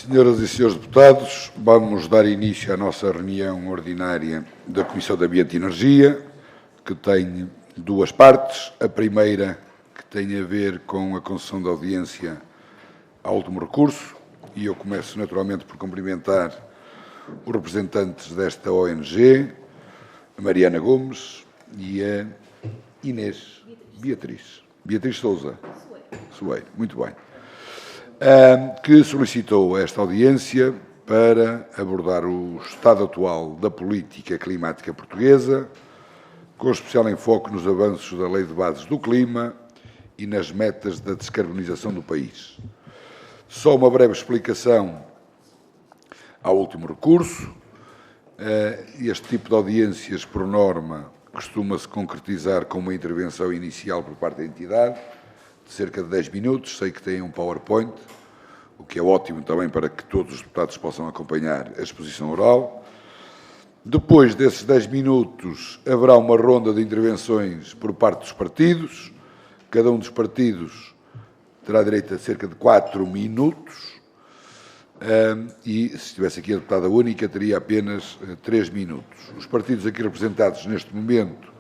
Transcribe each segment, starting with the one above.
Senhoras e senhores deputados, vamos dar início à nossa reunião ordinária da Comissão de Ambiente e Energia, que tem duas partes. A primeira, que tem a ver com a concessão de audiência ao último recurso, e eu começo naturalmente por cumprimentar os representantes desta ONG, a Mariana Gomes e a Beatriz Sousa. Soeiro, muito bem. Que solicitou esta audiência para abordar o estado atual da política climática portuguesa, com especial enfoque nos avanços da Lei de Bases do Clima e nas metas da descarbonização do país. Só uma breve explicação ao último recurso. Este tipo de audiências, por norma, costuma-se concretizar com uma intervenção inicial por parte da entidade, de cerca de 10 minutos. Sei que têm um PowerPoint, o que é ótimo também para que todos os deputados possam acompanhar a exposição oral. Depois desses 10 minutos, haverá uma ronda de intervenções por parte dos partidos. Cada um dos partidos terá direito a cerca de 4 minutos. E, se estivesse aqui a deputada única, teria apenas 3 minutos. Os partidos aqui representados neste momento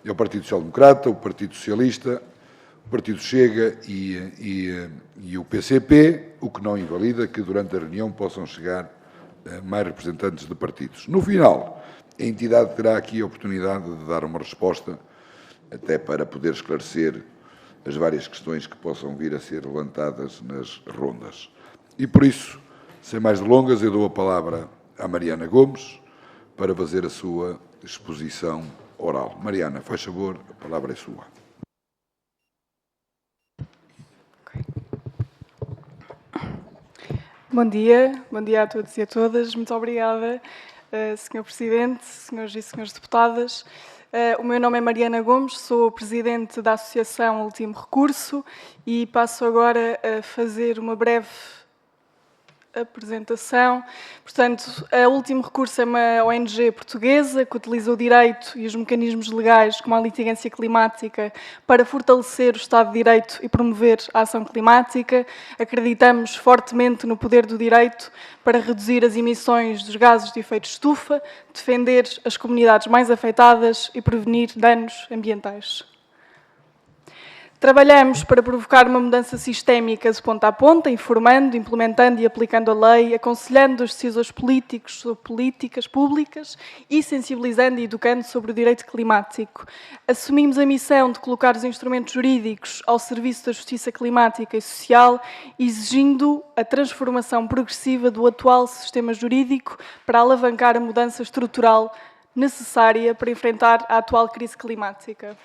é o Partido Social Democrata, o Partido Socialista, o Partido Chega e o PCP, o que não invalida que durante a reunião possam chegar mais representantes de partidos. No final, a entidade terá aqui a oportunidade de dar uma resposta, até para poder esclarecer as várias questões que possam vir a ser levantadas nas rondas. E por isso, sem mais delongas, eu dou a palavra à Mariana Gomes para fazer a sua exposição oral. Mariana, faz favor, a palavra é sua. Bom dia a todos e a todas. Muito obrigada, Sr. Presidente, senhores e senhores deputadas. O meu nome é Mariana Gomes, sou Presidente da Associação Último Recurso e passo agora a fazer uma breve apresentação. Portanto, a Último Recurso é uma ONG portuguesa que utiliza o direito e os mecanismos legais, como a litigância climática, para fortalecer o Estado de Direito e promover a ação climática. Acreditamos fortemente no poder do direito para reduzir as emissões dos gases de efeito estufa, defender as comunidades mais afetadas e prevenir danos ambientais. Trabalhamos para provocar uma mudança sistémica de ponta a ponta, informando, implementando e aplicando a lei, aconselhando os decisores políticos sobre políticas públicas e sensibilizando e educando sobre o direito climático. Assumimos a missão de colocar os instrumentos jurídicos ao serviço da justiça climática e social, exigindo a transformação progressiva do atual sistema jurídico para alavancar a mudança estrutural necessária para enfrentar a atual crise climática.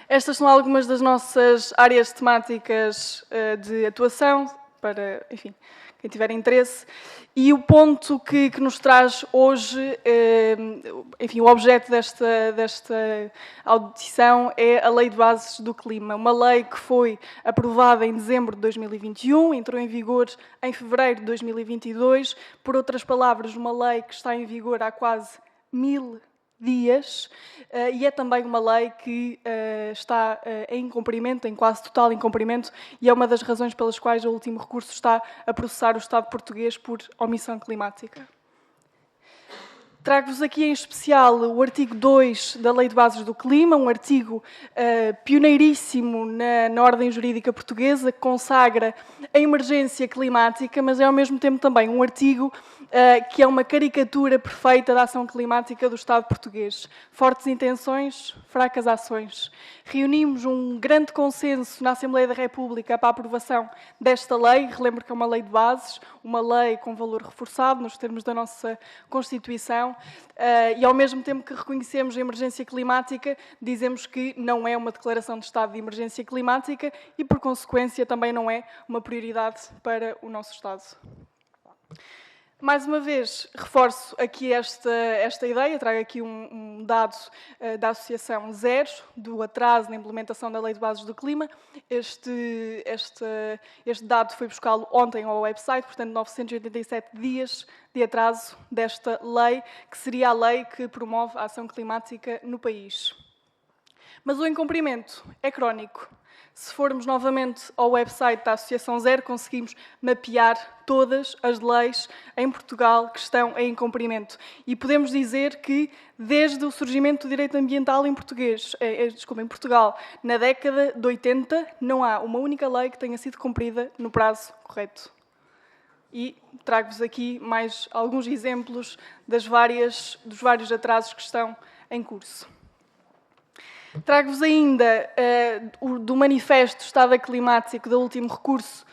Estas são algumas das nossas áreas temáticas de atuação, para, enfim, quem tiver interesse. E o ponto que nos traz hoje, enfim, o objeto desta audição é a Lei de Bases do Clima. Uma lei que foi aprovada em dezembro de 2021, entrou em vigor em fevereiro de 2022. Por outras palavras, uma lei que está em vigor há quase 1000 dias, e é também uma lei que está em cumprimento, em quase total incumprimento, e é uma das razões pelas quais o último recurso está a processar o Estado português por omissão climática. Trago-vos aqui em especial o artigo 2 da Lei de Bases do Clima, um artigo pioneiríssimo na ordem jurídica portuguesa, que consagra a emergência climática, mas é ao mesmo tempo também um artigo que é uma caricatura perfeita da ação climática do Estado português. Fortes intenções, fracas ações. Reunimos um grande consenso na Assembleia da República para a aprovação desta lei. Relembro que é uma lei de bases, uma lei com valor reforçado nos termos da nossa Constituição, e ao mesmo tempo que reconhecemos a emergência climática, dizemos que não é uma declaração de estado de emergência climática e, por consequência, também não é uma prioridade para o nosso Estado. Mais uma vez, reforço aqui esta ideia, trago aqui um dado da Associação Zero, do atraso na implementação da Lei de Bases do Clima. Este dado foi buscá-lo ontem ao website, portanto, 987 dias de atraso desta lei, que seria a lei que promove a ação climática no país. Mas o incumprimento é crónico. Se formos novamente ao website da Associação Zero, conseguimos mapear todas as leis em Portugal que estão em incumprimento. E podemos dizer que, desde o surgimento do direito ambiental em Portugal, na década de 80, não há uma única lei que tenha sido cumprida no prazo correto. E trago-vos aqui mais alguns exemplos dos vários atrasos que estão em curso. Trago-vos ainda do manifesto Estado Climático do último recurso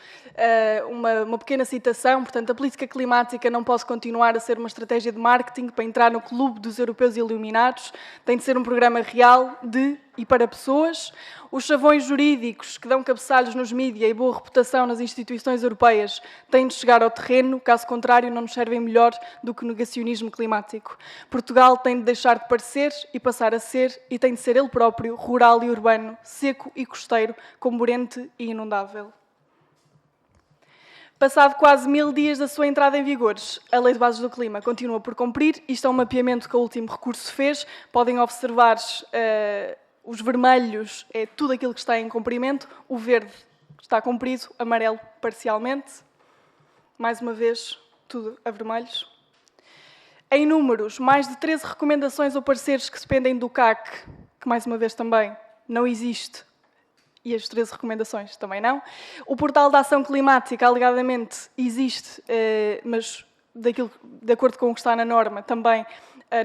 uma pequena citação. Portanto, a política climática não pode continuar a ser uma estratégia de marketing para entrar no clube dos europeus iluminados. Tem de ser um programa real de e para pessoas. Os chavões jurídicos que dão cabeçalhos nos mídias e boa reputação nas instituições europeias têm de chegar ao terreno, caso contrário não nos servem melhor do que o negacionismo climático. Portugal tem de deixar de parecer e passar a ser, e tem de ser ele próprio, rural e urbano, seco e costeiro, comburente e inundável. Passado quase 1000 dias da sua entrada em vigor, a Lei de Bases do Clima continua por cumprir. Isto é um mapeamento que o último recurso fez. Podem observar os vermelhos, é tudo aquilo que está em cumprimento, o verde está cumprido, amarelo parcialmente. Mais uma vez, tudo a vermelhos. Em números, mais de 13 recomendações ou pareceres que se pendem do CAC, que mais uma vez também não existe, e as 13 recomendações também não. O portal da ação climática, alegadamente, existe, mas de acordo com o que está na norma, também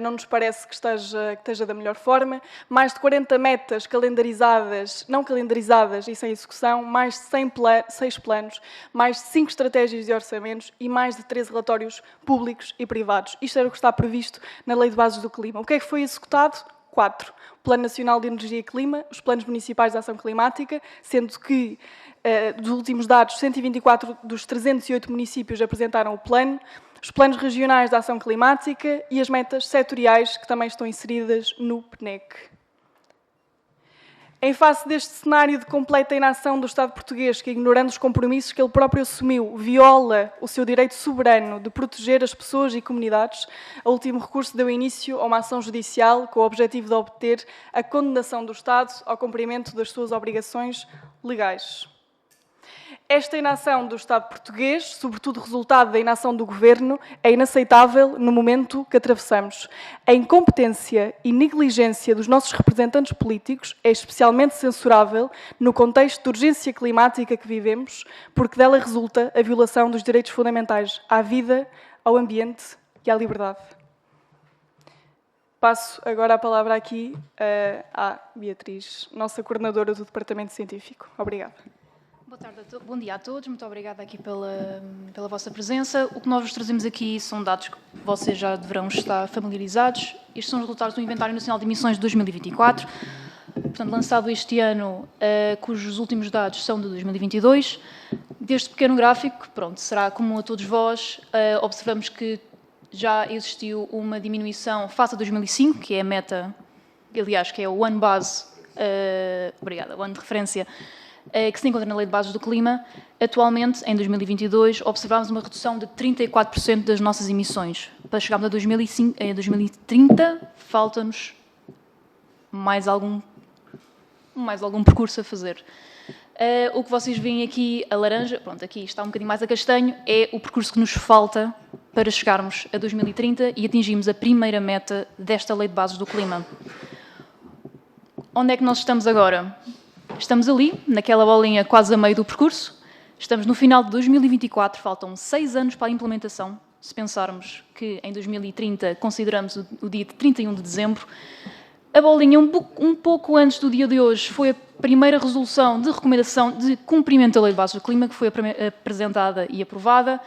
não nos parece que esteja da melhor forma. Mais de 40 metas não calendarizadas e sem execução, mais de 6 planos, mais de 5 estratégias de orçamentos e mais de 13 relatórios públicos e privados. Isto era o que está previsto na Lei de Bases do Clima. O que é que foi executado? 4. O Plano Nacional de Energia e Clima, os Planos Municipais de Ação Climática, sendo que, dos últimos dados, 124 dos 308 municípios apresentaram o plano, os Planos Regionais de Ação Climática e as metas setoriais que também estão inseridas no PNEC. Em face deste cenário de completa inação do Estado português, que, ignorando os compromissos que ele próprio assumiu, viola o seu direito soberano de proteger as pessoas e comunidades, o último recurso deu início a uma ação judicial com o objetivo de obter a condenação do Estado ao cumprimento das suas obrigações legais. Esta inação do Estado português, sobretudo resultado da inação do Governo, é inaceitável no momento que atravessamos. A incompetência e negligência dos nossos representantes políticos é especialmente censurável no contexto de urgência climática que vivemos, porque dela resulta a violação dos direitos fundamentais à vida, ao ambiente e à liberdade. Passo agora a palavra aqui à Beatriz, nossa coordenadora do Departamento Científico. Obrigada. Boa tarde bom dia a todos, muito obrigada aqui pela vossa presença. O que nós vos trazemos aqui são dados que vocês já deverão estar familiarizados. Estes são os resultados do Inventário Nacional de Emissões de 2024, portanto, lançado este ano, cujos últimos dados são de 2022. Deste pequeno gráfico, pronto, será comum a todos vós, observamos que já existiu uma diminuição face a 2005, que é a meta, aliás, que é o ano base, o ano de referência, que se encontra na Lei de Bases do Clima. Atualmente, em 2022, observamos uma redução de 34% das nossas emissões. Para chegarmos a 2030, falta-nos mais algum percurso a fazer. O que vocês veem aqui, a laranja, pronto, aqui está um bocadinho mais a castanho, é o percurso que nos falta para chegarmos a 2030 e atingirmos a primeira meta desta Lei de Bases do Clima. Onde é que nós estamos agora? Estamos ali, naquela bolinha quase a meio do percurso. Estamos no final de 2024, faltam 6 anos para a implementação. Se pensarmos que em 2030 consideramos o dia de 31 de dezembro, a bolinha um pouco antes do dia de hoje foi a primeira resolução de recomendação de cumprimento da Lei de Bases do Clima, que foi apresentada e aprovada.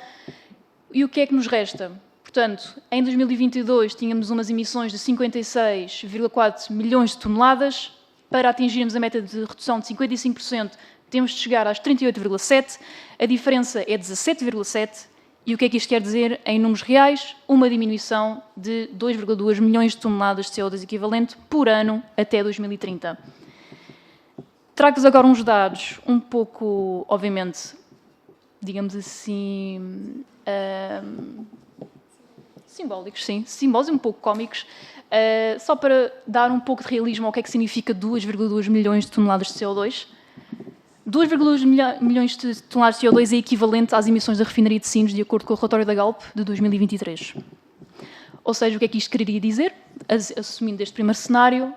E o que é que nos resta? Portanto, em 2022 tínhamos umas emissões de 56,4 milhões de toneladas. Para atingirmos a meta de redução de 55%, temos de chegar às 38,7%, a diferença é 17,7%, e o que é que isto quer dizer em números reais? Uma diminuição de 2,2 milhões de toneladas de CO2 equivalente por ano até 2030. Trago-vos agora uns dados um pouco, obviamente, digamos assim, simbólicos, sim, simbólicos e um pouco cómicos, só para dar um pouco de realismo ao que é que significa 2,2 milhões de toneladas de CO2. 2,2 milhões de toneladas de CO2 é equivalente às emissões da refinaria de Sines, de acordo com o relatório da Galp de 2023. Ou seja, o que é que isto quereria dizer? Assumindo este primeiro cenário,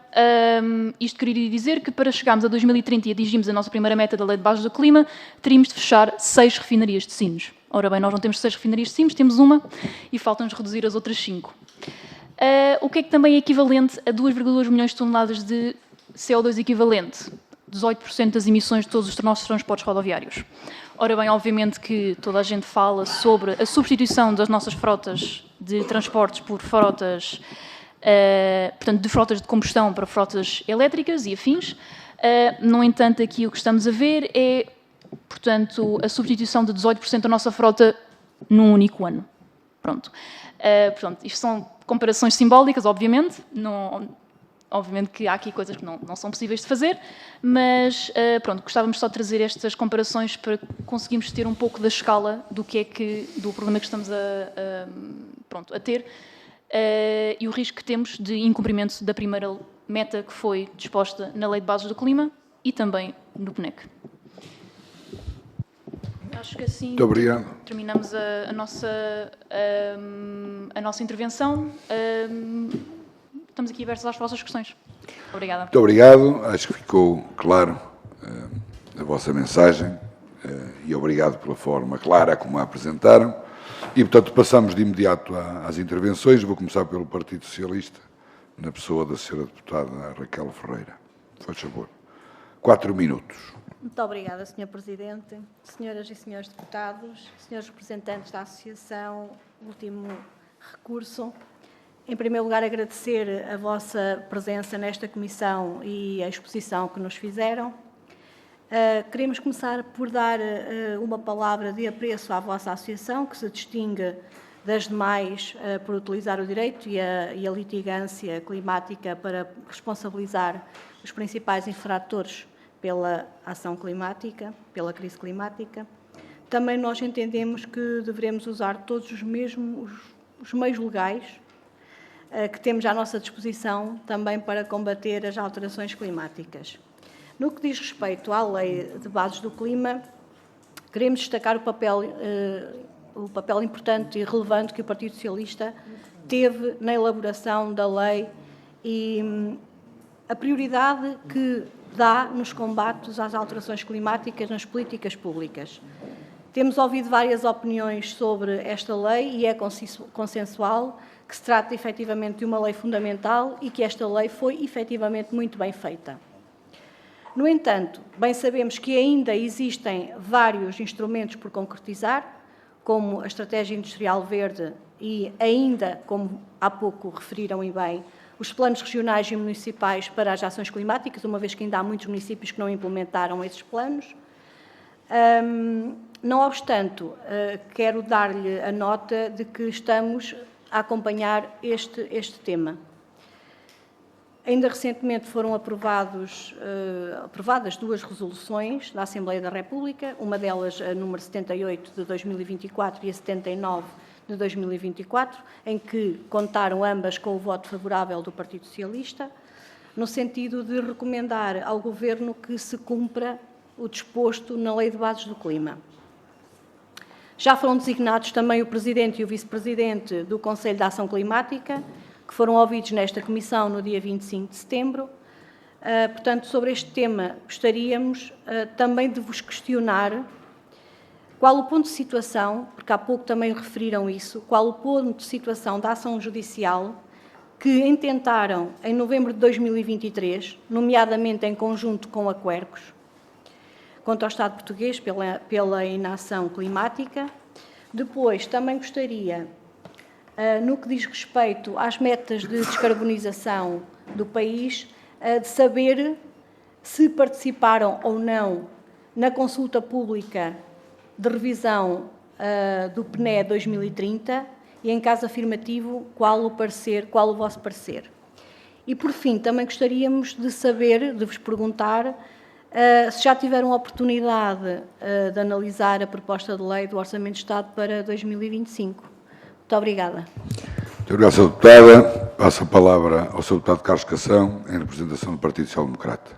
isto quereria dizer que para chegarmos a 2030 e atingirmos a nossa primeira meta da Lei de Bases do Clima, teríamos de fechar 6 refinarias de Sines. Ora bem, nós não temos 6 refinarias de Sines, temos uma e faltam-nos reduzir as outras 5. O que é que também é equivalente a 2,2 milhões de toneladas de CO2 equivalente? 18% das emissões de todos os nossos transportes rodoviários. Ora bem, obviamente que toda a gente fala sobre a substituição das nossas frotas de transportes por frotas, portanto, de frotas de combustão para frotas elétricas e afins. No entanto, aqui o que estamos a ver é, portanto, a substituição de 18% da nossa frota num único ano. Pronto. Portanto, isto são comparações simbólicas, obviamente. Obviamente que há aqui coisas que não são possíveis de fazer, mas pronto, gostávamos só de trazer estas comparações para conseguirmos ter um pouco da escala do problema que estamos a ter e o risco que temos de incumprimento da primeira meta que foi disposta na Lei de Bases do Clima e também no PNEC. Acho que assim terminamos a nossa intervenção. Estamos aqui abertos às vossas questões. Obrigada. Muito obrigado. Acho que ficou claro a vossa mensagem e obrigado pela forma clara como a apresentaram. E, portanto, passamos de imediato às intervenções. Vou começar pelo Partido Socialista, na pessoa da Sra. Deputada Raquel Ferreira. Faz favor. 4 minutos. Muito obrigada, Sr. Presidente. Senhoras e senhores deputados, senhores representantes da Associação Último Recurso, em primeiro lugar, agradecer a vossa presença nesta comissão e a exposição que nos fizeram. Queremos começar por dar uma palavra de apreço à vossa associação, que se distingue das demais por utilizar o direito e a litigância climática para responsabilizar os principais infratores pela ação climática, pela crise climática. Também nós entendemos que devemos usar todos os meios legais que temos à nossa disposição também para combater as alterações climáticas. No que diz respeito à Lei de Bases do Clima, queremos destacar o papel importante e relevante que o Partido Socialista teve na elaboração da lei e a prioridade que dá nos combates às alterações climáticas nas políticas públicas. Temos ouvido várias opiniões sobre esta lei e é consensual que se trata efetivamente de uma lei fundamental e que esta lei foi efetivamente muito bem feita. No entanto, bem sabemos que ainda existem vários instrumentos por concretizar, como a Estratégia Industrial Verde e ainda, como há pouco referiram e bem, os planos regionais e municipais para as ações climáticas, uma vez que ainda há muitos municípios que não implementaram esses planos. Não obstante, quero dar-lhe a nota de que estamos a acompanhar este tema. Ainda recentemente foram aprovadas 2 resoluções da Assembleia da República, uma delas a número 78 de 2024 e a 79 de 2024, em que contaram ambas com o voto favorável do Partido Socialista, no sentido de recomendar ao Governo que se cumpra o disposto na Lei de Bases do Clima. Já foram designados também o Presidente e o Vice-Presidente do Conselho de Ação Climática, que foram ouvidos nesta comissão no dia 25 de setembro. Portanto, sobre este tema, gostaríamos também de vos questionar qual o ponto de situação, porque há pouco também referiram isso, qual o ponto de situação da ação judicial que intentaram em novembro de 2023, nomeadamente em conjunto com a Quercus, contra o Estado português pela inação climática. Depois, também gostaria, no que diz respeito às metas de descarbonização do país, de saber se participaram ou não na consulta pública de revisão do PNE 2030 e, em caso afirmativo, qual o vosso parecer. E, por fim, também gostaríamos de saber, de vos perguntar, se já tiveram a oportunidade de analisar a proposta de lei do Orçamento de Estado para 2025. Muito obrigada. Muito obrigado, Sra. Deputada. Passo a palavra ao Sr. Deputado Carlos Cação, em representação do Partido Social Democrata.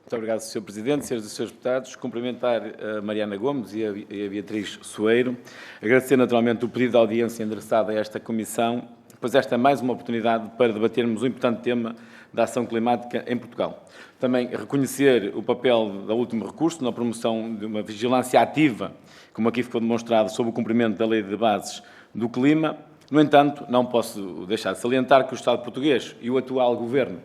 Muito Muito obrigado, Sr. Presidente, Srs. e Srs. Deputados. Cumprimentar a Mariana Gomes e a Beatriz Soeiro. Agradecer naturalmente o pedido de audiência endereçado a esta Comissão, pois esta é mais uma oportunidade para debatermos o importante tema da ação climática em Portugal. Também reconhecer o papel do último recurso na promoção de uma vigilância ativa, como aqui ficou demonstrado, sobre o cumprimento da Lei de Bases do Clima. No entanto, não posso deixar de salientar que o Estado português e o atual Governo,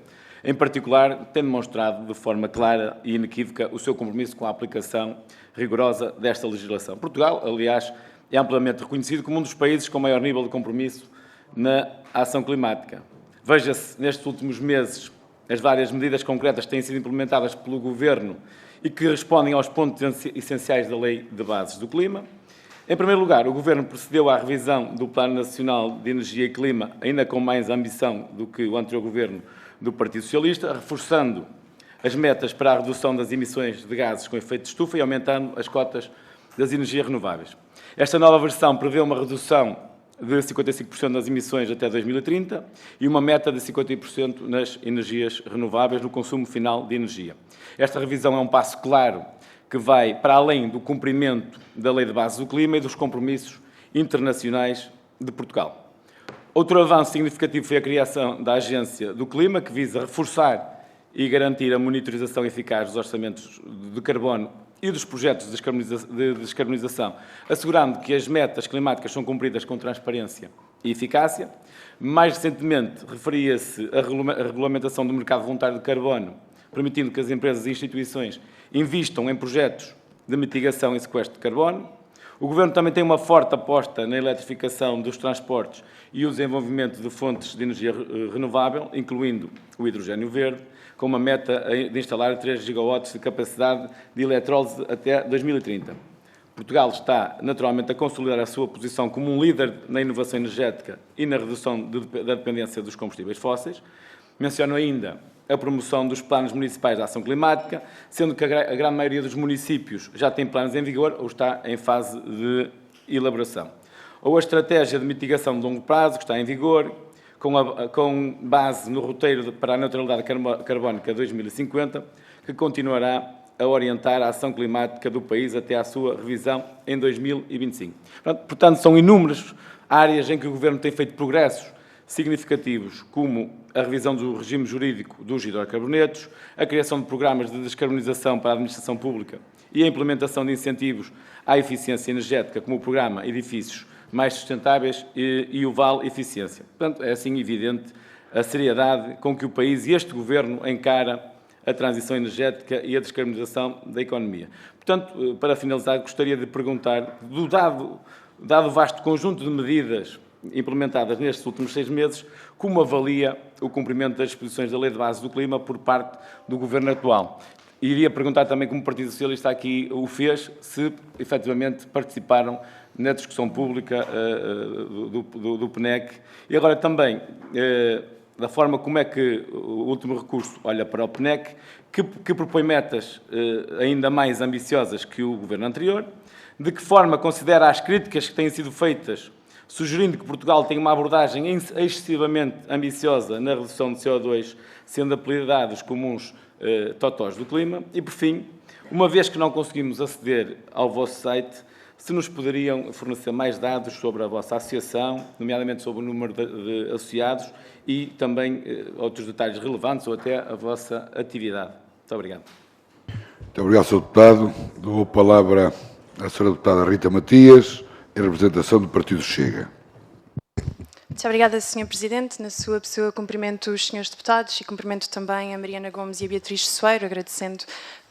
em particular, têm demonstrado de forma clara e inequívoca o seu compromisso com a aplicação rigorosa desta legislação. Portugal, aliás, é amplamente reconhecido como um dos países com maior nível de compromisso na ação climática. Veja-se, nestes últimos meses, as várias medidas concretas que têm sido implementadas pelo Governo e que respondem aos pontos essenciais da Lei de Bases do Clima. Em primeiro lugar, o Governo procedeu à revisão do Plano Nacional de Energia e Clima, ainda com mais ambição do que o anterior Governo do Partido Socialista, reforçando as metas para a redução das emissões de gases com efeito de estufa e aumentando as cotas das energias renováveis. Esta nova versão prevê uma redução de 55% das emissões até 2030 e uma meta de 50% nas energias renováveis no consumo final de energia. Esta revisão é um passo claro que vai para além do cumprimento da Lei de Bases do Clima e dos compromissos internacionais de Portugal. Outro avanço significativo foi a criação da Agência do Clima, que visa reforçar e garantir a monitorização eficaz dos orçamentos de carbono e dos projetos de descarbonização, assegurando que as metas climáticas são cumpridas com transparência e eficácia. Mais recentemente, referia-se a regulamentação do mercado voluntário de carbono, permitindo que as empresas e instituições investam em projetos de mitigação e sequestro de carbono. O Governo também tem uma forte aposta na eletrificação dos transportes e o desenvolvimento de fontes de energia renovável, incluindo o hidrogênio verde, com uma meta de instalar 3 gigawatts de capacidade de eletrólise até 2030. Portugal está, naturalmente, a consolidar a sua posição como um líder na inovação energética e na redução da dependência dos combustíveis fósseis. Menciono ainda a promoção dos planos municipais de ação climática, sendo que a grande maioria dos municípios já tem planos em vigor ou está em fase de elaboração. Ou a estratégia de mitigação de longo prazo, que está em vigor, com base no roteiro para a neutralidade carbónica 2050, que continuará a orientar a ação climática do país até à sua revisão em 2025. Portanto, são inúmeras áreas em que o Governo tem feito progressos significativos, como a revisão do regime jurídico dos hidrocarbonetos, a criação de programas de descarbonização para a administração pública e a implementação de incentivos à eficiência energética, como o programa Edifícios Mais Sustentáveis e o Vale Eficiência. Portanto, é assim evidente a seriedade com que o país e este Governo encara a transição energética e a descarbonização da economia. Portanto, para finalizar, gostaria de perguntar, dado o vasto conjunto de medidas implementadas nestes últimos 6 meses, como avalia o cumprimento das disposições da Lei de Bases do Clima por parte do Governo atual? E iria perguntar também, como o Partido Socialista aqui o fez, se efetivamente participaram na discussão pública do PNEC. E agora também, da forma como é que o último recurso olha para o PNEC, que propõe metas ainda mais ambiciosas que o Governo anterior, de que forma considera as críticas que têm sido feitas, sugerindo que Portugal tenha uma abordagem excessivamente ambiciosa na redução de CO2, sendo apelidados comuns totós do clima. E, por fim, uma vez que não conseguimos aceder ao vosso site, se nos poderiam fornecer mais dados sobre a vossa associação, nomeadamente sobre o número de associados e também outros detalhes relevantes ou até a vossa atividade. Muito obrigado. Muito obrigado, Sr. Deputado. Dou a palavra à Sra. Deputada Rita Matias, em representação do Partido Chega. Muito obrigada, Sr. Presidente. Na sua pessoa, cumprimento os senhores deputados e cumprimento também a Mariana Gomes e a Beatriz Soeiro, agradecendo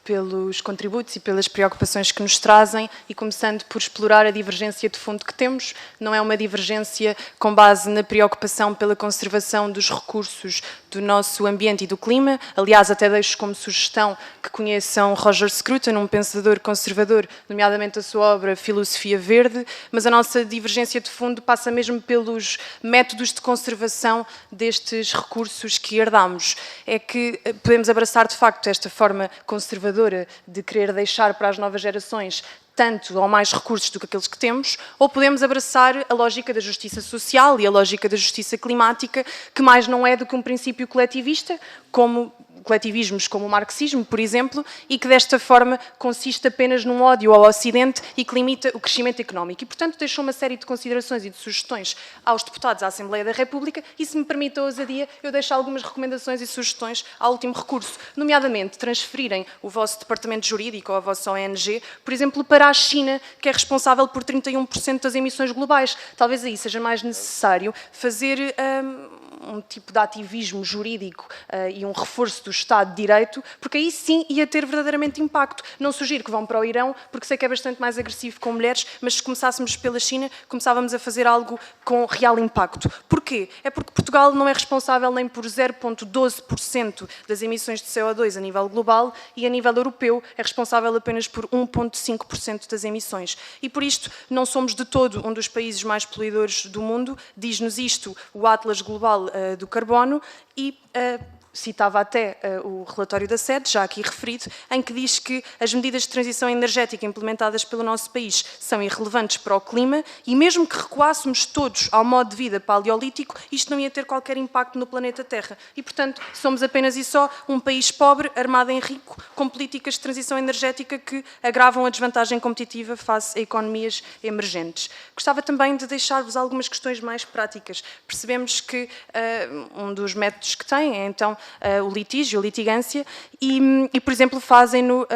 pelos contributos e pelas preocupações que nos trazem e começando por explorar a divergência de fundo que temos. Não é uma divergência com base na preocupação pela conservação dos recursos do nosso ambiente e do clima. Aliás, até deixo como sugestão que conheçam Roger Scruton, um pensador conservador, nomeadamente a sua obra Filosofia Verde, mas a nossa divergência de fundo passa mesmo pelos métodos de conservação destes recursos que herdamos. É que podemos abraçar, de facto, esta forma conservadora de querer deixar para as novas gerações tanto ou mais recursos do que aqueles que temos, ou podemos abraçar a lógica da justiça social e a lógica da justiça climática, que mais não é do que um princípio coletivista, como coletivismos como o marxismo, por exemplo, e que desta forma consiste apenas num ódio ao Ocidente e que limita o crescimento económico. E, portanto, deixou uma série de considerações e de sugestões aos deputados à Assembleia da República e, se me permite a ousadia, eu deixo algumas recomendações e sugestões ao último recurso, nomeadamente transferirem o vosso departamento jurídico ou a vossa ONG, por exemplo, para a China, que é responsável por 31% das emissões globais. Talvez aí seja mais necessário fazer um tipo de ativismo jurídico e um reforço do Estado de Direito, porque aí sim ia ter verdadeiramente impacto. Não sugiro que vão para o Irão, porque sei que é bastante mais agressivo com mulheres, mas se começássemos pela China, começávamos a fazer algo com real impacto. Porquê? É porque Portugal não é responsável nem por 0,12% das emissões de CO2 a nível global e a nível europeu é responsável apenas por 1,5% das emissões. E por isto não somos de todo um dos países mais poluidores do mundo, diz-nos isto o Atlas Global do Carbono e citava até o relatório da SED, já aqui referido, em que diz que as medidas de transição energética implementadas pelo nosso país são irrelevantes para o clima e mesmo que recuássemos todos ao modo de vida paleolítico, isto não ia ter qualquer impacto no planeta Terra. E, portanto, somos apenas e só um país pobre, armado em rico, com políticas de transição energética que agravam a desvantagem competitiva face a economias emergentes. Gostava também de deixar-vos algumas questões mais práticas. Percebemos que um dos métodos que tem é, então, o litígio, a litigância, e por exemplo, fazem-no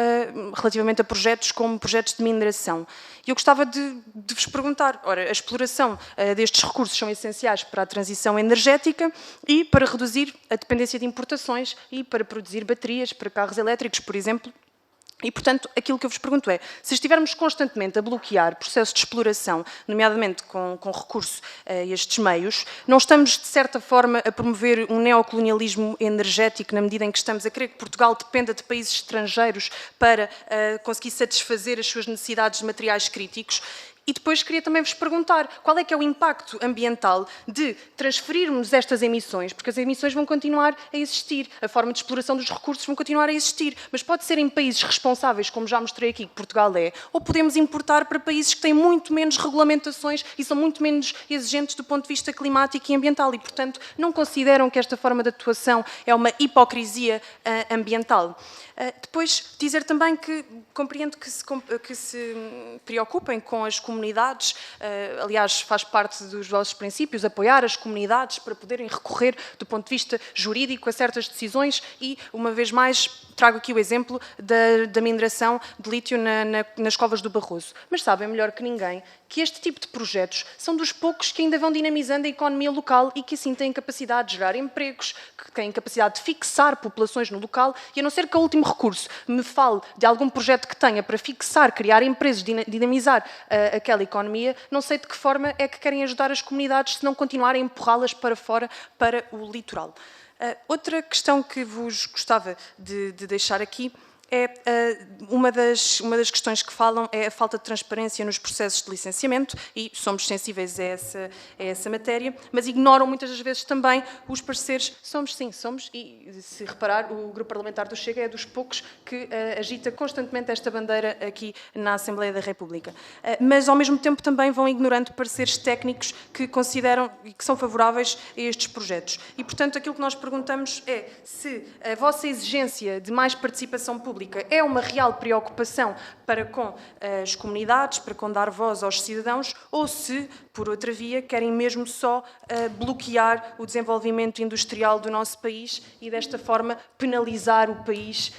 relativamente a projetos como projetos de mineração. E eu gostava de vos perguntar, ora, a exploração destes recursos são essenciais para a transição energética e para reduzir a dependência de importações e para produzir baterias para carros elétricos, por exemplo. E, portanto, aquilo que eu vos pergunto é, se estivermos constantemente a bloquear processos de exploração, nomeadamente com recurso a estes meios, não estamos, de certa forma, a promover um neocolonialismo energético, na medida em que estamos a querer que Portugal dependa de países estrangeiros para conseguir satisfazer as suas necessidades de materiais críticos? E depois queria também vos perguntar qual é que é o impacto ambiental de transferirmos estas emissões, porque as emissões vão continuar a existir, a forma de exploração dos recursos vão continuar a existir, mas pode ser em países responsáveis, como já mostrei aqui que Portugal é, ou podemos importar para países que têm muito menos regulamentações e são muito menos exigentes do ponto de vista climático e ambiental e, portanto, não consideram que esta forma de atuação é uma hipocrisia ambiental. Depois, dizer também que compreendo que se preocupem com as comunidades, aliás, faz parte dos vossos princípios, apoiar as comunidades para poderem recorrer do ponto de vista jurídico a certas decisões e, uma vez mais, trago aqui o exemplo da mineração de lítio nas covas do Barroso. Mas sabem melhor que ninguém que este tipo de projetos são dos poucos que ainda vão dinamizando a economia local e que assim têm capacidade de gerar empregos, que têm capacidade de fixar populações no local e, a não ser que o último recurso me fale de algum projeto que tenha para fixar, criar empresas, dinamizar aquela economia, não sei de que forma é que querem ajudar as comunidades se não continuarem a empurrá-las para fora, para o litoral. Outra questão que vos gostava de deixar aqui é uma das questões que falam é a falta de transparência nos processos de licenciamento e somos sensíveis a essa matéria, mas ignoram muitas das vezes também os pareceres. Somos, e se reparar, o Grupo Parlamentar do Chega é dos poucos que agita constantemente esta bandeira aqui na Assembleia da República. Mas, ao mesmo tempo, também vão ignorando pareceres técnicos que consideram e que são favoráveis a estes projetos. E, portanto, aquilo que nós perguntamos é se a vossa exigência de mais participação pública é uma real preocupação para com as comunidades, para com dar voz aos cidadãos, ou se, por outra via, querem mesmo só bloquear o desenvolvimento industrial do nosso país e, desta forma, penalizar o país,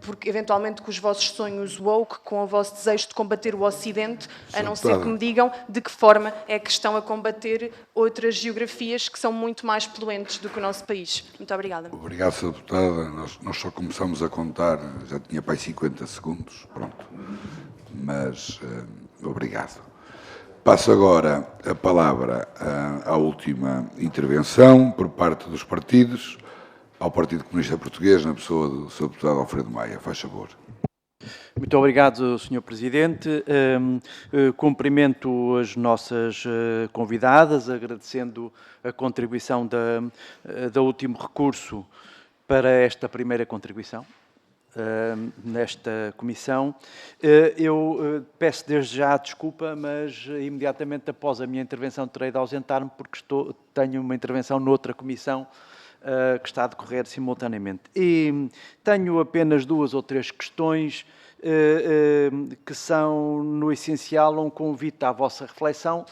porque, eventualmente, com os vossos sonhos woke, com o vosso desejo de combater o Ocidente, a não ser que me digam de que forma é que estão a combater outras geografias que são muito mais poluentes do que o nosso país. Muito obrigada. Obrigado, Sra. Deputada. Nós só começamos a contar, já tinha para aí 50 segundos, pronto. Mas, obrigado. Passo agora a palavra à última intervenção por parte dos partidos, ao Partido Comunista Português, na pessoa do Sr. Deputado Alfredo Maia. Faz favor. Muito obrigado, Sr. Presidente. Cumprimento as nossas convidadas, agradecendo a contribuição do último recurso para esta primeira contribuição nesta comissão. Eu peço desde já desculpa, mas imediatamente após a minha intervenção terei de ausentar-me porque tenho uma intervenção noutra comissão que está a decorrer simultaneamente. E tenho apenas 2 ou 3 questões que são, no essencial, um convite à vossa reflexão,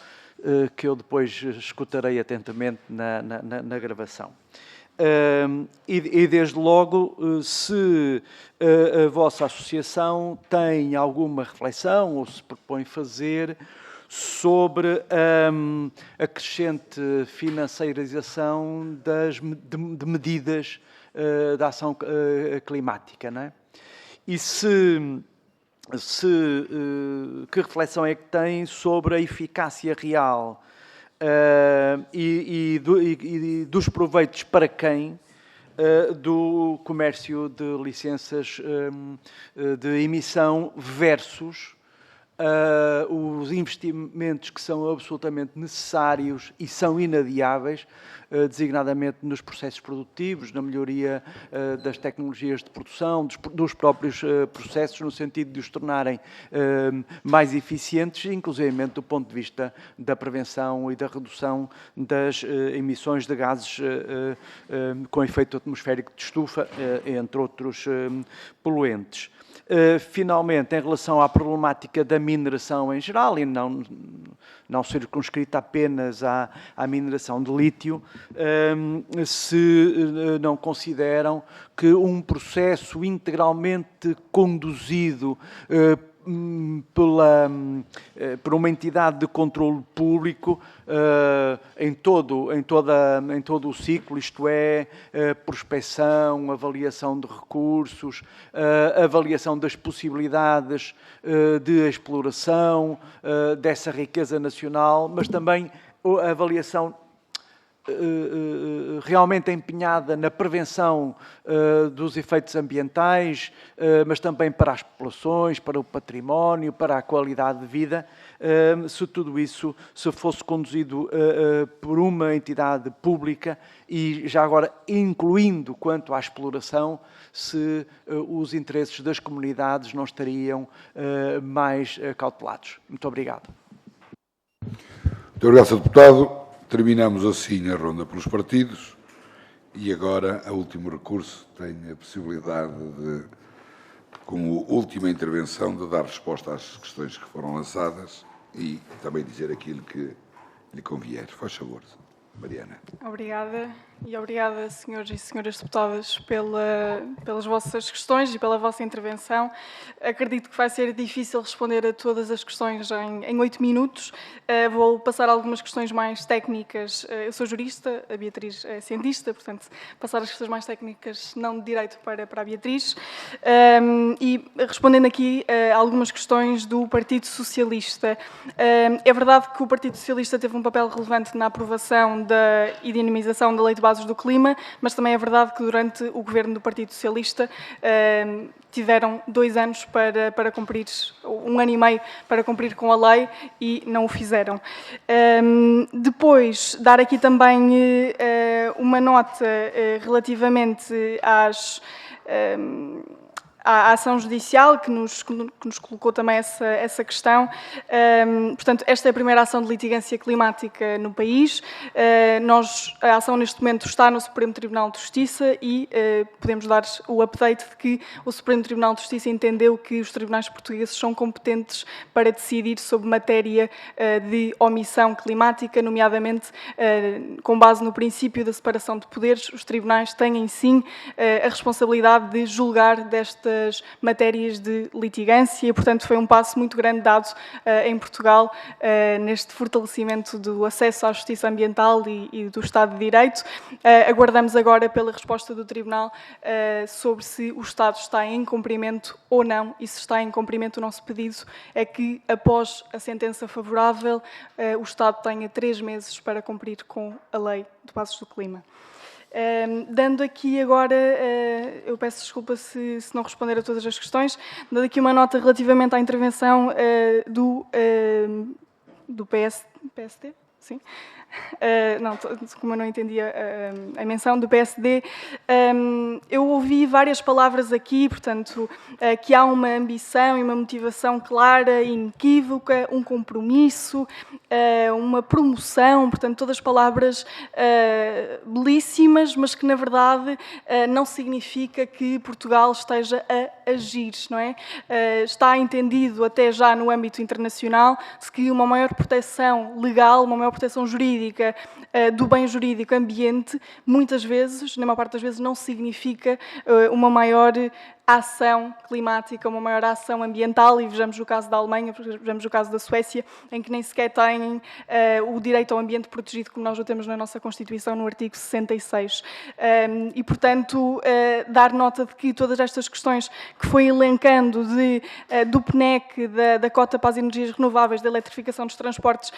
que eu depois escutarei atentamente na gravação. E desde logo, se a vossa associação tem alguma reflexão ou se propõe fazer sobre a crescente financiarização de medidas da ação climática, não é? E que reflexão é que tem sobre a eficácia real e dos proveitos para quem do comércio de licenças de emissão versus os investimentos que são absolutamente necessários e são inadiáveis, designadamente nos processos produtivos, na melhoria das tecnologias de produção, dos próprios processos, no sentido de os tornarem mais eficientes, inclusive do ponto de vista da prevenção e da redução das emissões de gases com efeito atmosférico de estufa, entre outros poluentes. Finalmente, em relação à problemática da mineração em geral, e não circunscrita apenas à mineração de lítio, se não consideram que um processo integralmente conduzido por uma entidade de controle público em todo o ciclo, isto é, prospecção, avaliação de recursos, avaliação das possibilidades de exploração dessa riqueza nacional, mas também a avaliação realmente empenhada na prevenção dos efeitos ambientais, mas também para as populações, para o património, para a qualidade de vida, se tudo isso se fosse conduzido por uma entidade pública e já agora incluindo quanto à exploração, se os interesses das comunidades não estariam mais cautelados. Muito obrigado. Muito obrigado, Sr. Deputado. Terminamos assim a ronda pelos partidos e agora, a último recurso, tem a possibilidade de, como última intervenção, de dar resposta às questões que foram lançadas e também dizer aquilo que lhe convier. Faz favor, Mariana. Obrigada e obrigada, senhores e senhoras deputadas, pelas vossas questões e pela vossa intervenção. Acredito que vai ser difícil responder a todas as questões em 8 minutos. Vou passar algumas questões mais técnicas. Eu sou jurista, a Beatriz é cientista, portanto, passar as questões mais técnicas não de direito para a Beatriz. E respondendo aqui a algumas questões do Partido Socialista. É verdade que o Partido Socialista teve um papel relevante na aprovação e dinamização da Lei de Bases do Clima, mas também é verdade que durante o governo do Partido Socialista tiveram 2 anos para cumprir, 1 ano e meio para cumprir com a lei e não o fizeram. Depois, dar aqui também uma nota relativamente à ação judicial, que nos colocou também essa questão. Portanto, esta é a primeira ação de litigância climática no país. A ação neste momento está no Supremo Tribunal de Justiça e podemos dar o update de que o Supremo Tribunal de Justiça entendeu que os tribunais portugueses são competentes para decidir sobre matéria de omissão climática, nomeadamente com base no princípio da separação de poderes. Os tribunais têm, sim, a responsabilidade de julgar destas matérias de litigância e, portanto, foi um passo muito grande dado em Portugal neste fortalecimento do acesso à justiça ambiental e do Estado de Direito. Aguardamos agora pela resposta do Tribunal sobre se o Estado está em cumprimento ou não, e se está em cumprimento, o nosso pedido é que, após a sentença favorável, o Estado tenha 3 meses para cumprir com a Lei de Bases do Clima. Dando aqui agora, eu peço desculpa se não responder a todas as questões, dando aqui uma nota relativamente à intervenção do PSD? Sim. Não, como eu não entendia a menção do PSD, eu ouvi várias palavras aqui, portanto, que há uma ambição e uma motivação clara e inequívoca, um compromisso, uma promoção, portanto, todas palavras belíssimas, mas que, na verdade, não significa que Portugal esteja a agir, não é? Está entendido, até já no âmbito internacional, que uma maior proteção legal, uma maior proteção jurídica do bem jurídico ambiente, muitas vezes, na maior parte das vezes, não significa uma maior ação climática, uma maior ação ambiental, e vejamos o caso da Alemanha, vejamos o caso da Suécia, em que nem sequer têm o direito ao ambiente protegido, como nós o temos na nossa Constituição, no artigo 66. E, portanto, dar nota de que todas estas questões que foi elencando do PNEC, da cota para as energias renováveis, da eletrificação dos transportes,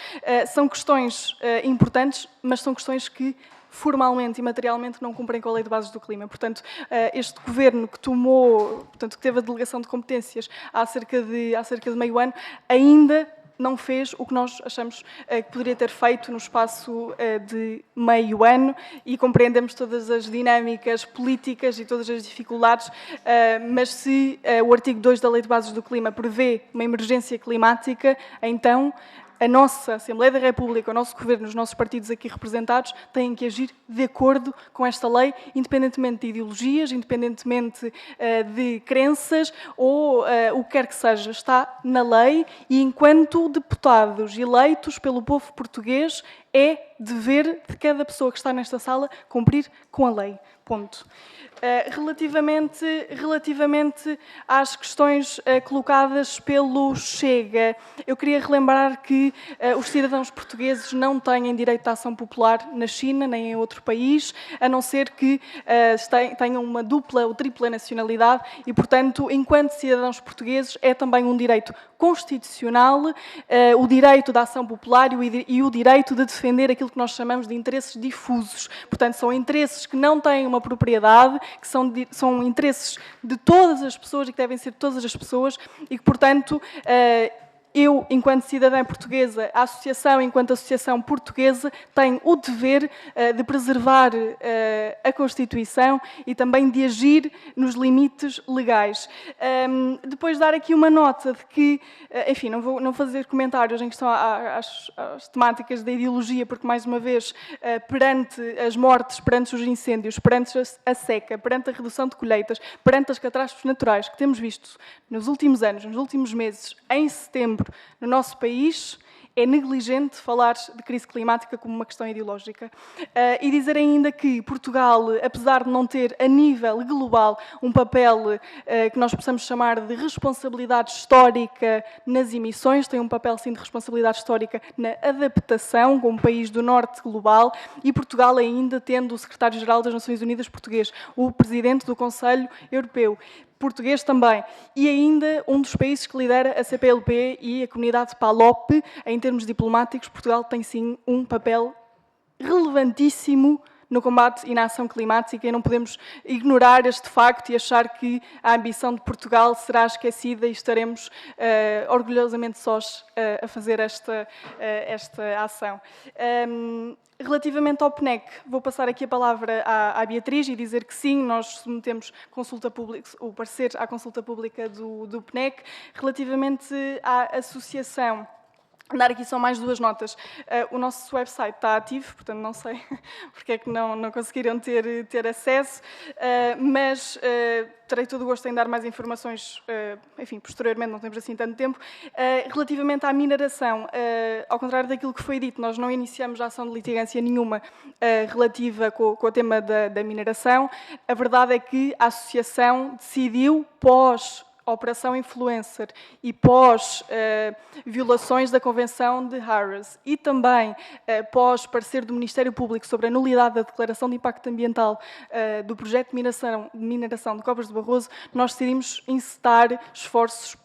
são questões importantes, mas são questões que formalmente e materialmente não cumprem com a Lei de Bases do Clima. Portanto, este Governo que que teve a delegação de competências há cerca de meio ano, ainda não fez o que nós achamos que poderia ter feito no espaço de meio ano, e compreendemos todas as dinâmicas políticas e todas as dificuldades, mas se o artigo 2 da Lei de Bases do Clima prevê uma emergência climática, então a nossa Assembleia da República, o nosso Governo, os nossos partidos aqui representados têm que agir de acordo com esta lei, independentemente de ideologias, independentemente de crenças ou o que quer que seja. Está na lei e, enquanto deputados eleitos pelo povo português, é dever de cada pessoa que está nesta sala cumprir com a lei. Ponto. Relativamente às questões colocadas pelo Chega, eu queria relembrar que os cidadãos portugueses não têm direito à ação popular na China, nem em outro país, a não ser que tenham uma dupla ou tripla nacionalidade e, portanto, enquanto cidadãos portugueses, é também um direito constitucional o direito da ação popular e o direito de defender aquilo que nós chamamos de interesses difusos. Portanto, são interesses que não têm uma propriedade, que são interesses de todas as pessoas e que devem ser de todas as pessoas e que, portanto, eu, enquanto cidadã portuguesa, a associação, enquanto associação portuguesa, tem o dever de preservar a Constituição e também de agir nos limites legais. Depois dar aqui uma nota de que, enfim, não vou fazer comentários em questão às temáticas da ideologia, porque, mais uma vez, perante as mortes, perante os incêndios, perante a seca, perante a redução de colheitas, perante as catástrofes naturais que temos visto nos últimos anos, nos últimos meses, em setembro, no nosso país, é negligente falar de crise climática como uma questão ideológica. E dizer ainda que Portugal, apesar de não ter a nível global um papel que nós possamos chamar de responsabilidade histórica nas emissões, tem um papel sim de responsabilidade histórica na adaptação como país do norte global, e Portugal ainda tendo o secretário-geral das Nações Unidas português, o presidente do Conselho Europeu português também, e ainda um dos países que lidera a CPLP e a comunidade PALOP, em termos diplomáticos, Portugal tem sim um papel relevantíssimo no combate e na ação climática, e não podemos ignorar este facto e achar que a ambição de Portugal será esquecida e estaremos orgulhosamente sós a fazer esta ação. Relativamente ao PNEC, vou passar aqui a palavra à Beatriz e dizer que sim, nós submetemos consulta pública, o parecer à consulta pública do PNEC. Relativamente à associação, dar aqui só mais duas notas. O nosso website está ativo, portanto não sei porque é que não conseguiram ter acesso, mas terei todo o gosto em dar mais informações, enfim, posteriormente, não temos assim tanto tempo. Relativamente à mineração, ao contrário daquilo que foi dito, nós não iniciamos a ação de litigância nenhuma relativa com o tema da mineração. A verdade é que a associação decidiu, pós Operação Influencer e pós violações da Convenção de Aarhus e também pós parecer do Ministério Público sobre a nulidade da Declaração de Impacto Ambiental do projeto de mineração de Covas de Barroso, nós decidimos encetar esforços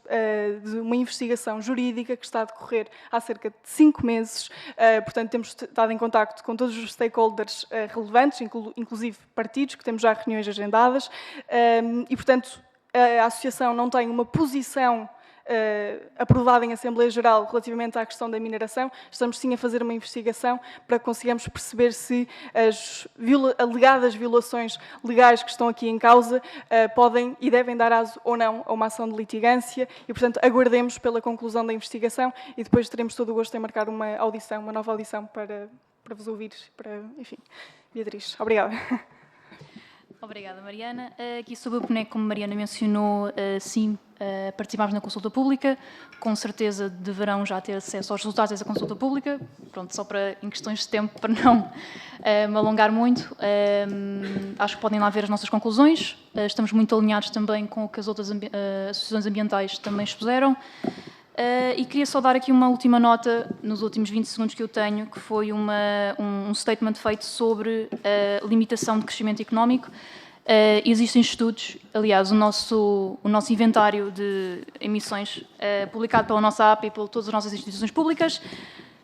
de uma investigação jurídica que está a decorrer há cerca de 5 meses. Portanto, temos estado em contacto com todos os stakeholders relevantes, inclusive partidos, que temos já reuniões agendadas, e, portanto, a associação não tem uma posição aprovada em Assembleia Geral relativamente à questão da mineração. Estamos sim a fazer uma investigação para que consigamos perceber se as alegadas violações legais que estão aqui em causa podem e devem dar aso ou não a uma ação de litigância e, portanto, aguardemos pela conclusão da investigação e depois teremos todo o gosto em marcar uma audição, uma nova audição para vos ouvir, enfim. Beatriz, obrigada. Obrigada, Mariana. Aqui sobre o PNEC, como Mariana mencionou, sim, participámos na consulta pública. Com certeza deverão já ter acesso aos resultados dessa consulta pública. Pronto, só para, em questões de tempo, para não me alongar muito. Acho que podem lá ver as nossas conclusões. Estamos muito alinhados também com o que as outras associações ambientais também expuseram. E queria só dar aqui uma última nota, nos últimos 20 segundos que eu tenho, que foi um statement feito sobre a limitação de crescimento económico. Existem estudos, aliás, o nosso inventário de emissões, publicado pela nossa APA e por todas as nossas instituições públicas,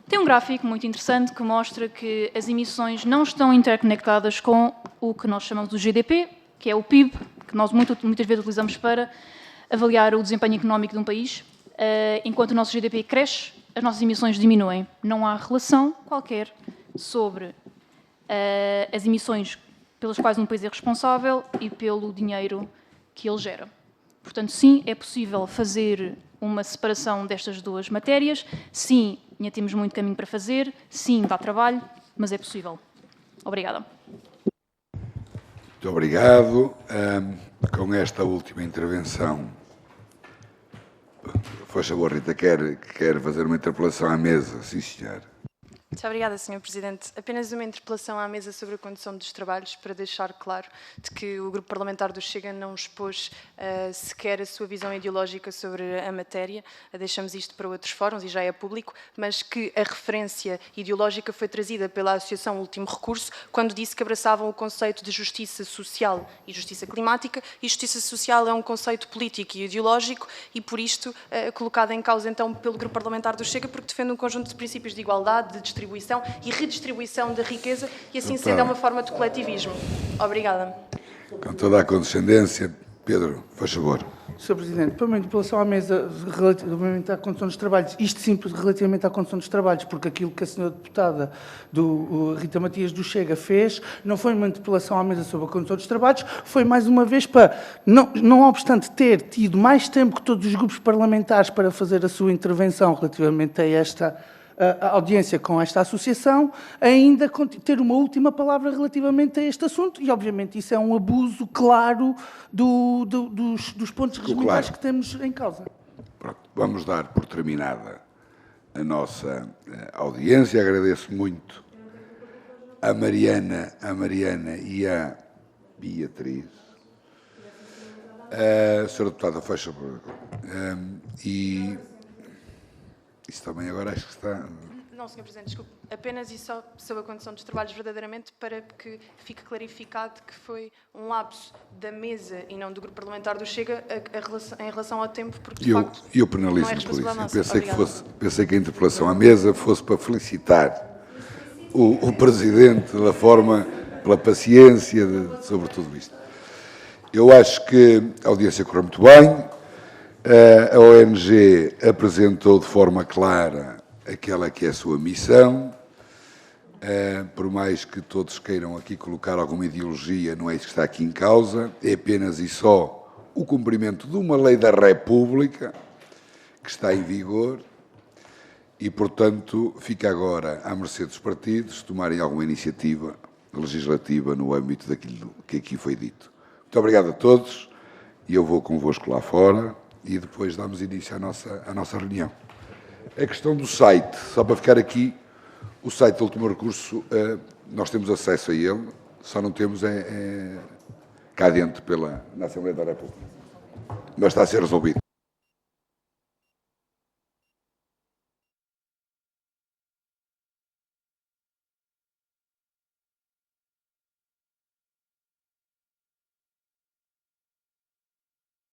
tem um gráfico muito interessante que mostra que as emissões não estão interconectadas com o que nós chamamos do GDP, que é o PIB, que nós muitas vezes utilizamos para avaliar o desempenho económico de um país. Enquanto o nosso GDP cresce, as nossas emissões diminuem. Não há relação qualquer sobre as emissões pelas quais um país é responsável e pelo dinheiro que ele gera. Portanto, sim, é possível fazer uma separação destas duas matérias. Sim, ainda temos muito caminho para fazer. Sim, dá trabalho, mas é possível. Obrigada. Muito obrigado. Com esta última intervenção, faz favor, Rita, quer fazer uma interpelação à mesa? Sim, senhor. Muito obrigada, Sr. Presidente. Apenas uma interpelação à mesa sobre a condução dos trabalhos para deixar claro de que o Grupo Parlamentar do Chega não expôs sequer a sua visão ideológica sobre a matéria. Deixamos isto para outros fóruns e já é público, mas que a referência ideológica foi trazida pela Associação Último Recurso quando disse que abraçavam o conceito de justiça social e justiça climática, e justiça social é um conceito político e ideológico e, por isto, colocado em causa então pelo Grupo Parlamentar do Chega, porque defende um conjunto de princípios de igualdade, de distribuição e redistribuição da riqueza e, assim sendo, é uma forma de coletivismo. Obrigada. Com toda a condescendência, Pedro, faz favor. Sr. Presidente, para uma interpelação à mesa relativamente à condução dos trabalhos, isto sim relativamente à condução dos trabalhos, porque aquilo que a senhora deputada Rita Matias do Chega fez não foi uma interpelação à mesa sobre a condução dos trabalhos, foi mais uma vez para, não obstante ter tido mais tempo que todos os grupos parlamentares para fazer a sua intervenção relativamente a esta a audiência com esta associação, ainda ter uma última palavra relativamente a este assunto e, obviamente, isso é um abuso claro dos pontos regimentais que temos em causa. Pronto, vamos dar por terminada a nossa audiência. Agradeço muito a Mariana e a Beatriz. A senhora deputada, faz favor. E isso também agora acho que está... Não, Sr. Presidente, desculpe. Apenas e só sobre a condução dos trabalhos verdadeiramente para que fique clarificado que foi um lapso da mesa e não do Grupo Parlamentar do Chega em relação ao tempo, porque de facto eu penalizo não é por isso. responsabilidade. Pensei que a interpelação à mesa fosse para felicitar o Presidente pela paciência sobre tudo isto. Eu acho que a audiência correu muito bem. A ONG apresentou de forma clara aquela que é a sua missão. Por mais que todos queiram aqui colocar alguma ideologia, não é isso que está aqui em causa. É apenas e só o cumprimento de uma lei da República que está em vigor e, portanto, fica agora à mercê dos partidos tomarem alguma iniciativa legislativa no âmbito daquilo que aqui foi dito. Muito obrigado a todos e eu vou convosco lá fora e depois damos início à nossa reunião. A questão do site, só para ficar aqui, o site do Último Recurso, nós temos acesso a ele, só não temos cá dentro na Assembleia da República. Mas está a ser resolvido.